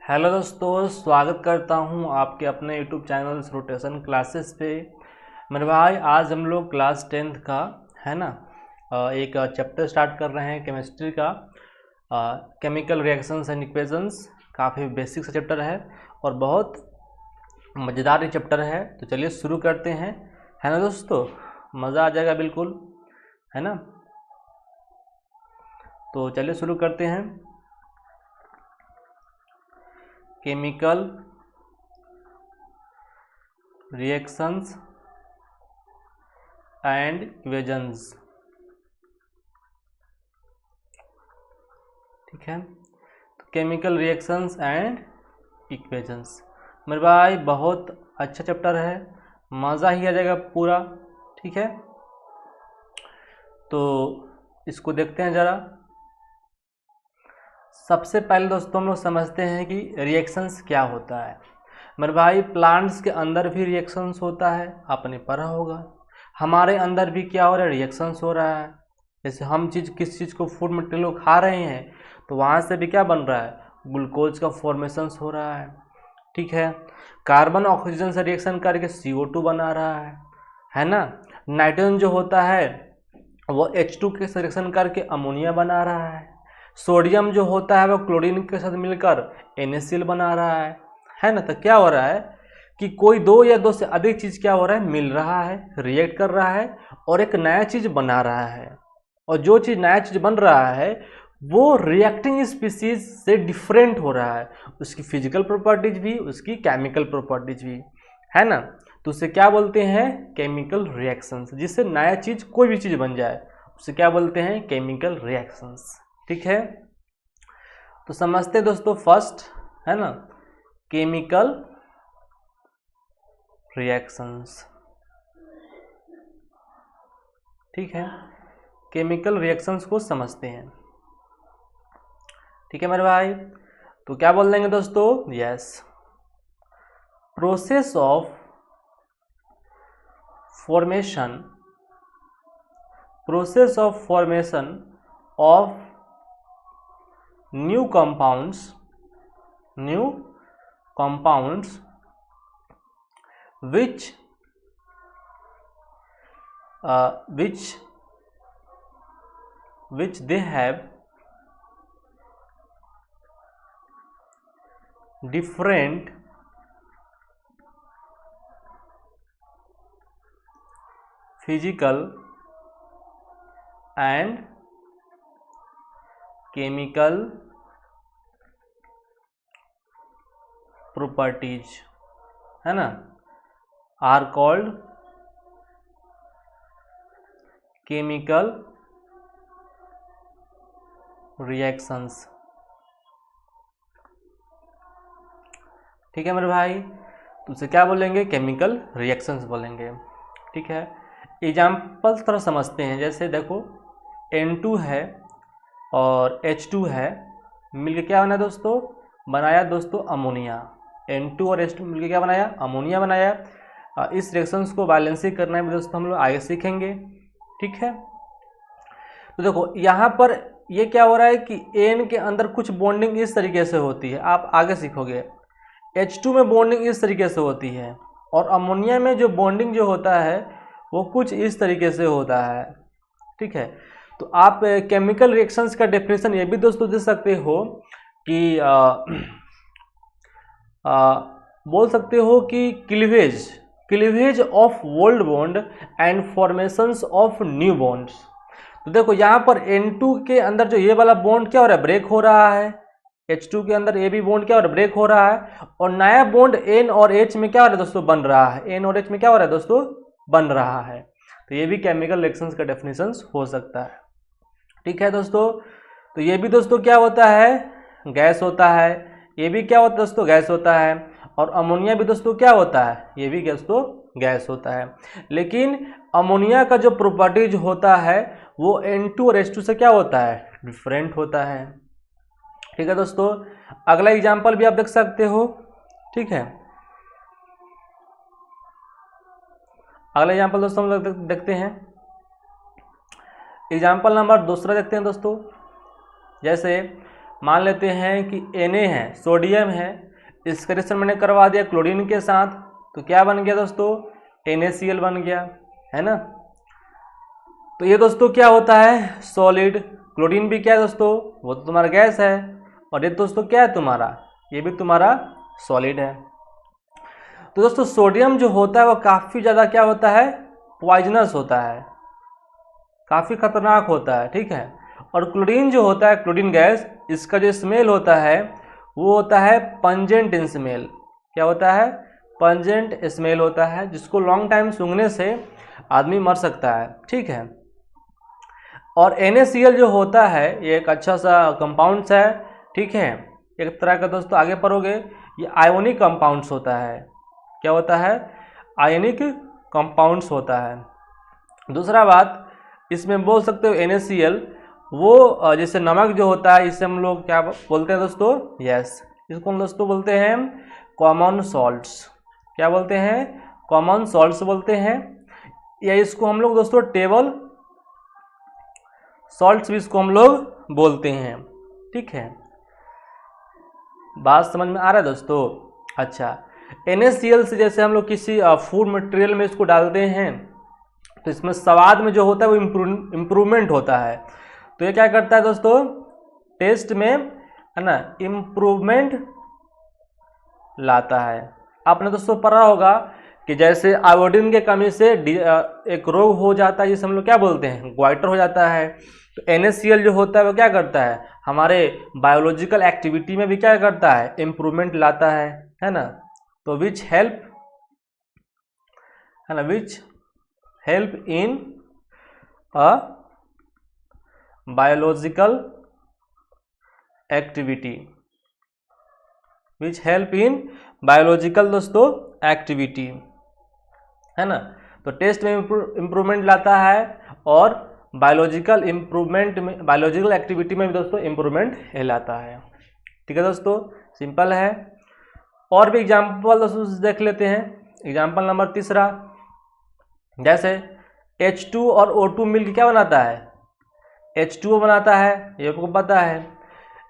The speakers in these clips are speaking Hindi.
हेलो दोस्तों, स्वागत करता हूं आपके अपने यूट्यूब चैनल रोटेशन क्लासेस पे। मेरे भाई, आज हम लोग क्लास 10th का है ना एक चैप्टर स्टार्ट कर रहे हैं केमिस्ट्री का। केमिकल रिएक्शंस एंड इक्वेशंस काफ़ी बेसिक सा चैप्टर है और बहुत मज़ेदार ये चैप्टर है। तो चलिए शुरू करते हैं, है ना दोस्तों। मज़ा आ जाएगा बिल्कुल, है ना। तो चलिए शुरू करते हैं। केमिकल रिएक्शंस एंड इक्वेशंस, ठीक है। तो केमिकल रिएक्शंस एंड इक्वेशंस मेरे भाई बहुत अच्छा चैप्टर है, मज़ा ही आ जाएगा पूरा, ठीक है। तो इसको देखते हैं ज़रा। सबसे पहले दोस्तों हम लोग समझते हैं कि रिएक्शंस क्या होता है। मेरे भाई, प्लांट्स के अंदर भी रिएक्शंस होता है, आपने पढ़ा होगा। हमारे अंदर भी क्या हो रहा है, रिएक्शंस हो रहा है। जैसे हम किस चीज़ को फूड मटेरियल को खा रहे हैं तो वहाँ से भी क्या बन रहा है, ग्लूकोज का फॉर्मेशंस हो रहा है, ठीक है। कार्बन ऑक्सीजन से रिएक्शन करके CO2 बना रहा है ना। नाइट्रोजन जो होता है वो H2 के से रिएक्शन करके अमोनिया बना रहा है। सोडियम जो होता है वो क्लोरीन के साथ मिलकर NaCl बना रहा है ना। तो क्या हो रहा है कि कोई दो या दो से अधिक चीज़ क्या हो रहा है, मिल रहा है, रिएक्ट कर रहा है और एक नया चीज़ बना रहा है। और जो चीज़ नया चीज़ बन रहा है वो रिएक्टिंग स्पीसीज से डिफरेंट हो रहा है, उसकी फिजिकल प्रॉपर्टीज भी, उसकी केमिकल प्रॉपर्टीज भी, है ना। तो उसे क्या बोलते हैं, केमिकल रिएक्शंस। जिससे नया चीज़ कोई भी चीज़ बन जाए उसे क्या बोलते हैं, केमिकल रिएक्शंस, ठीक है। तो समझते दोस्तों फर्स्ट, है ना, केमिकल रिएक्शंस, ठीक है। केमिकल रिएक्शंस को समझते हैं, ठीक है मेरे भाई। तो क्या बोल देंगे दोस्तों, yes, process of formation of new compounds which they have different physical and chemical properties, है ना, are called chemical reactions, ठीक है मेरे भाई। तो उसे क्या बोलेंगे, केमिकल रिएक्शंस बोलेंगे, ठीक है। एग्जाम्पल थोड़ा समझते हैं। जैसे देखो N2 है और H2 है, मिलके क्या बना दोस्तों, बनाया दोस्तों अमोनिया। N2 और H2 मिलके क्या बनाया, अमोनिया बनाया। इस रिएक्शंस को बैलेंसिंग करना है दोस्तों, हम लोग आगे सीखेंगे, ठीक है। तो देखो यहाँ पर ये क्या हो रहा है कि N के अंदर कुछ बॉन्डिंग इस तरीके से होती है, आप आगे सीखोगे। H2 में बॉन्डिंग इस तरीके से होती है और अमोनिया में जो बॉन्डिंग जो होता है वो कुछ इस तरीके से होता है, ठीक है। तो आप केमिकल रिएक्शंस का डेफिनेशन ये भी दोस्तों दे सकते हो कि बोल सकते हो कि cleavage of old bond and formations of new bonds. तो देखो यहाँ पर N2 के अंदर जो ये वाला बॉन्ड क्या हो रहा है, ब्रेक हो रहा है। H2 के अंदर ये भी बॉन्ड क्या हो रहा है, ब्रेक हो रहा है। और नया बॉन्ड N और H में क्या हो रहा है दोस्तों, बन रहा है। N और H में क्या हो रहा है दोस्तों, बन रहा है। तो ये भी केमिकल रिएक्शंस का डेफिनेशन हो सकता है, ठीक है दोस्तों। तो ये भी दोस्तों क्या होता है, गैस होता है। ये भी क्या होता है दोस्तों, गैस होता है। और अमोनिया भी दोस्तों क्या होता है, ये भी दोस्तों गैस होता है। लेकिन अमोनिया का जो प्रॉपर्टीज होता है वो N2 और H2 से क्या होता है, डिफरेंट होता है, ठीक है दोस्तों। अगला एग्जाम्पल भी आप देख सकते हो, ठीक है। अगला एग्जाम्पल दोस्तों हम लोग देखते हैं। एग्जाम्पल नंबर दूसरा देखते हैं दोस्तों। जैसे मान लेते हैं कि Na है, सोडियम है, इसका रिएक्शन मैंने करवा दिया क्लोरीन के साथ, तो क्या बन गया दोस्तों, NaCl बन गया, है ना। तो ये दोस्तों क्या होता है, सॉलिड। क्लोरीन भी क्या है दोस्तों, वो तो तुम्हारा गैस है, और ये दोस्तों क्या है तुम्हारा, ये भी तुम्हारा सॉलिड है। तो दोस्तों सोडियम जो होता है वो काफ़ी ज़्यादा क्या होता है, पॉइजनस होता है, काफ़ी खतरनाक होता है, ठीक है। और क्लोरीन जो होता है, क्लोरीन गैस, इसका जो स्मेल होता है वो होता है पंजेंट स्मेल। क्या होता है, पंजेंट स्मेल होता है, जिसको लॉन्ग टाइम सूंघने से आदमी मर सकता है, ठीक है। और NaCl जो होता है ये एक अच्छा सा कंपाउंड्स है, ठीक है, एक तरह का दोस्तों आगे पढ़ोगे, ये आयोनिक कंपाउंड्स होता है। क्या होता है, आयनिक कंपाउंड्स होता है। दूसरा बात, इसमें बोल सकते हो NaCl वो जैसे नमक जो होता है, इसे हम लोग क्या बोलते हैं दोस्तों, यस, इसको हम दोस्तों बोलते हैं कॉमन सॉल्ट्स। क्या बोलते हैं, कॉमन सॉल्ट्स बोलते हैं, या इसको हम लोग दोस्तों टेबल सॉल्ट्स भी इसको हम लोग बोलते हैं, ठीक है। बात समझ में आ रहा है दोस्तों। अच्छा, NaCl से जैसे हम लोग किसी फूड मटेरियल में इसको डालते हैं तो इसमें स्वाद में जो होता है वो इम्प्रूवमेंट होता है। तो ये क्या करता है दोस्तों, टेस्ट में, है ना, इम्प्रूवमेंट लाता है। आपने दोस्तों पढ़ा होगा कि जैसे आयोडीन के कमी से एक रोग हो जाता है जिसे हम लोग क्या बोलते हैं, ग्वाइटर हो जाता है। तो NaCl जो होता है वो क्या करता है, हमारे बायोलॉजिकल एक्टिविटी में भी क्या करता है, इम्प्रूवमेंट लाता है ना। तो विच हेल्प, है ना, which help in a biological activity, which help in biological दोस्तों एक्टिविटी, है ना। तो टेस्ट में इम्प्रूवमेंट लाता है और बायोलॉजिकल इम्प्रूवमेंट में, बायोलॉजिकल एक्टिविटी में भी दोस्तों इम्प्रूवमेंट लाता है, ठीक है दोस्तों, सिंपल है। और भी एग्जाम्पल दोस्तों देख लेते हैं। एग्जाम्पल नंबर तीसरा, जैसे H2 और O2 मिलकर क्या बनाता है, H2O बनाता है, ये आपको पता है।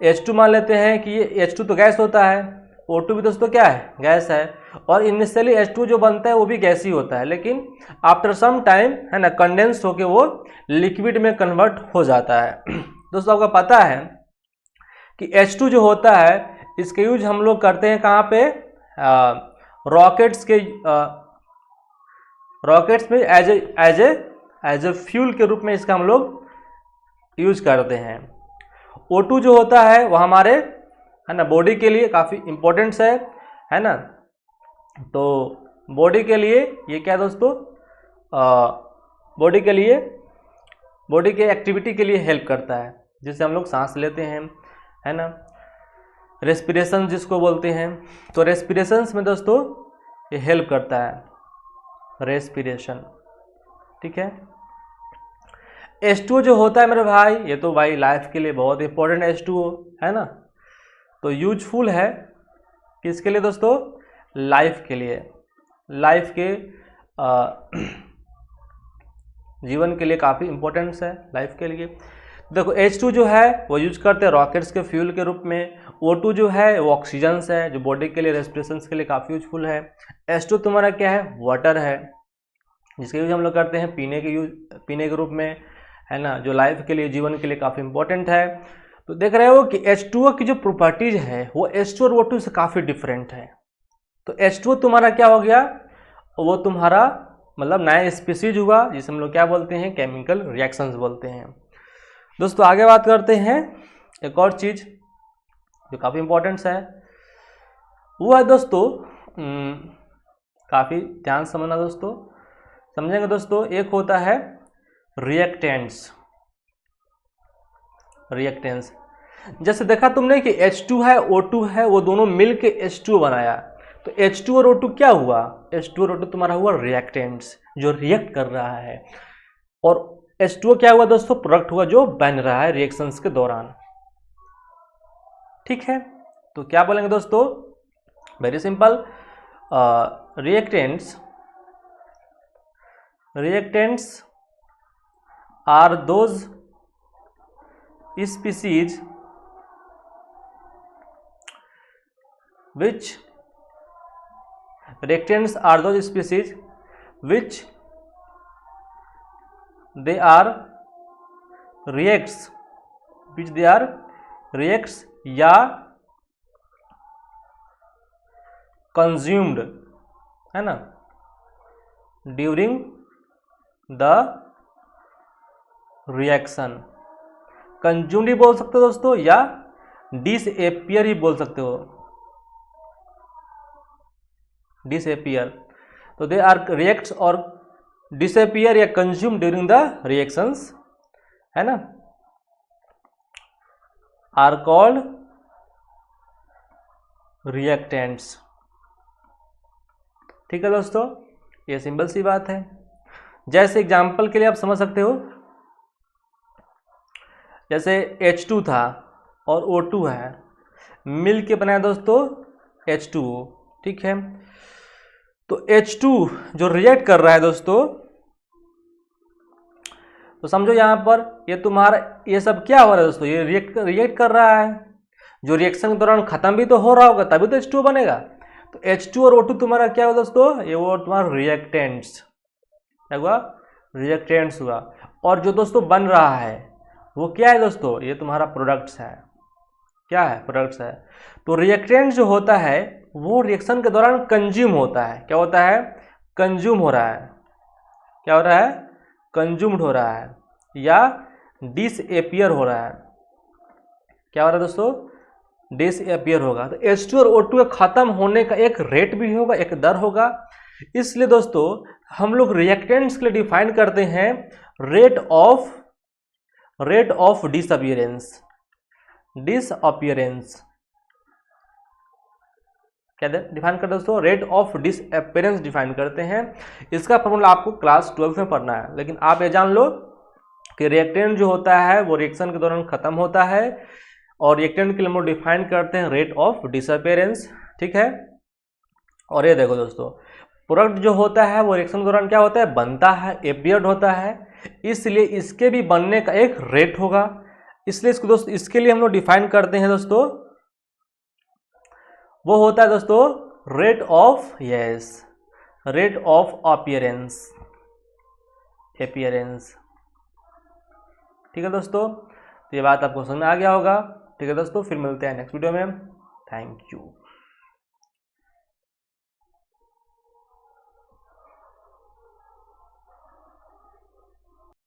H2 मान लेते हैं कि ये H2 तो गैस होता है, O2 भी दोस्तों क्या है, गैस है। और इनिशियली H2 जो बनता है वो भी गैस ही होता है, लेकिन आफ्टर सम टाइम, है ना, कंडेंस होके वो लिक्विड में कन्वर्ट हो जाता है। दोस्तों आपको पता है कि H2 जो होता है इसके यूज हम लोग करते हैं कहाँ पे, रॉकेट्स में एज ए फ्यूल के रूप में इसका हम लोग यूज करते हैं। O2 जो होता है वो हमारे, है ना, बॉडी के लिए काफ़ी इम्पोर्टेंट्स है ना। तो बॉडी के लिए ये क्या दोस्तों, बॉडी के लिए, बॉडी के एक्टिविटी के लिए हेल्प करता है, जिससे हम लोग सांस लेते हैं, है ना, रेस्पिरेशन जिसको बोलते हैं। तो रेस्पिरेशंस में दोस्तों ये हेल्प करता है, रेस्पिरेशन, ठीक है। H2O जो होता है मेरे भाई, ये तो भाई लाइफ के लिए बहुत इंपॉर्टेंट है H2O, है ना। तो यूजफुल है किसके लिए दोस्तों, लाइफ के लिए, लाइफ के जीवन के लिए काफ़ी इंपॉर्टेंस है लाइफ के लिए। देखो H2 जो है वो यूज करते हैं रॉकेट्स के फ्यूल के रूप में, O2 जो है वो ऑक्सीजन है जो बॉडी के लिए, रेस्पिरेशन के लिए काफ़ी यूजफुल है। H2 तुम्हारा क्या है, वाटर है, जिसका यूज हम लोग करते हैं पीने के रूप में, है ना, जो लाइफ के लिए, जीवन के लिए काफ़ी इंपॉर्टेंट है। तो देख रहे हो कि H2O की जो प्रॉपर्टीज है वो H2 और O2 से काफ़ी डिफरेंट है। तो H2O तुम्हारा क्या हो गया, वो तुम्हारा मतलब नया स्पीसीज हुआ, जिसे हम लोग क्या बोलते हैं, केमिकल रिएक्शंस बोलते हैं। दोस्तों आगे बात करते हैं, एक और चीज़ जो काफ़ी इंपॉर्टेंट है वो है दोस्तों, काफ़ी ध्यान समझना दोस्तों, समझेंगे दोस्तों। एक होता है रिएक्टेंट्स, रिएक्टेंट्स जैसे देखा तुमने कि H2 है, O2 है, वो दोनों मिलके H2O बनाया। तो H2 और O2 क्या हुआ, H2 और O2 तुम्हारा हुआ रिएक्टेंट्स, जो रिएक्ट कर रहा है। और H2O क्या हुआ दोस्तों, प्रोडक्ट हुआ जो बन रहा है रिएक्शंस के दौरान, ठीक है। तो क्या बोलेंगे दोस्तों, very simple, reactants are those species which reactants are those species which they are reacts या consumed, है ना, ड्यूरिंग द रिएक्शन। कंज्यूम्ड ही बोल सकते हो दोस्तों या डिसएपियर ही बोल सकते हो, डिसएपियर। तो दे आर रिएक्ट्स और डिसएपियर या कंज्यूम ड्यूरिंग द रिएक्शंस, है ना, आर कॉल्ड रिएक्टेंट्स। ठीक है दोस्तों, ये सिंपल सी बात है। जैसे एग्जाम्पल के लिए आप समझ सकते हो, जैसे H2 था और O2 है, मिल के बनाया दोस्तों H2O, ठीक है। तो H2 जो रिएक्ट कर रहा है दोस्तों, तो समझो यहाँ पर ये तुम्हारा ये सब क्या हो रहा है दोस्तों, ये रिएक्ट कर रहा है। जो रिएक्शन के दौरान खत्म भी तो हो रहा होगा, तभी तो H2O बनेगा। तो H2 और O2 तुम्हारा क्या हुआ दोस्तों, ये वो तुम्हारा रिएक्टेंट्स, क्या हुआ, रिएक्टेंट्स हुआ। और जो दोस्तों बन रहा है वो क्या है दोस्तों, ये तुम्हारा प्रोडक्ट्स है। क्या है, प्रोडक्ट्स है। तो रिएक्टेंट जो होता है वो रिएक्शन के दौरान कंज्यूम होता है। क्या होता है, कंज्यूम हो रहा है। क्या हो रहा है, कंज्यूम्ड हो रहा है या डिसएपियर हो रहा है। क्या हो रहा है दोस्तों, डिसएपियर होगा। तो H2 और O2 के खत्म होने का एक रेट भी होगा, एक दर होगा। इसलिए दोस्तों हम लोग रिएक्टेंट्स के लिए डिफाइन करते हैं रेट ऑफ डिसअपियरेंस। क्या डिफाइन करते हैं दोस्तों, रेट ऑफ डिसअपियरेंस डिफाइन करते हैं। इसका फॉर्मूला आपको क्लास 12 में पढ़ना है, लेकिन आप ये जान लो कि रिएक्टेंट जो होता है वो रिएक्शन के दौरान खत्म होता है और रिएक्टेंट के लिए हम लोग डिफाइन करते हैं रेट ऑफ डिसअपियरेंस, ठीक है। और ये देखो दोस्तों, प्रोडक्ट जो होता है वो रिएक्शन के दौरान क्या होता है, बनता है, एपियर्ड होता है, इसलिए इसके भी बनने का एक रेट होगा। इसलिए इसको दोस्तों इसके लिए हम लोग डिफाइन करते हैं दोस्तों, वो होता है दोस्तों रेट ऑफ अपीयरेंस, ठीक है दोस्तों। तो ये बात आपको समझ में आ गया होगा। ठीक है दोस्तों, फिर मिलते हैं नेक्स्ट वीडियो में। Thank you.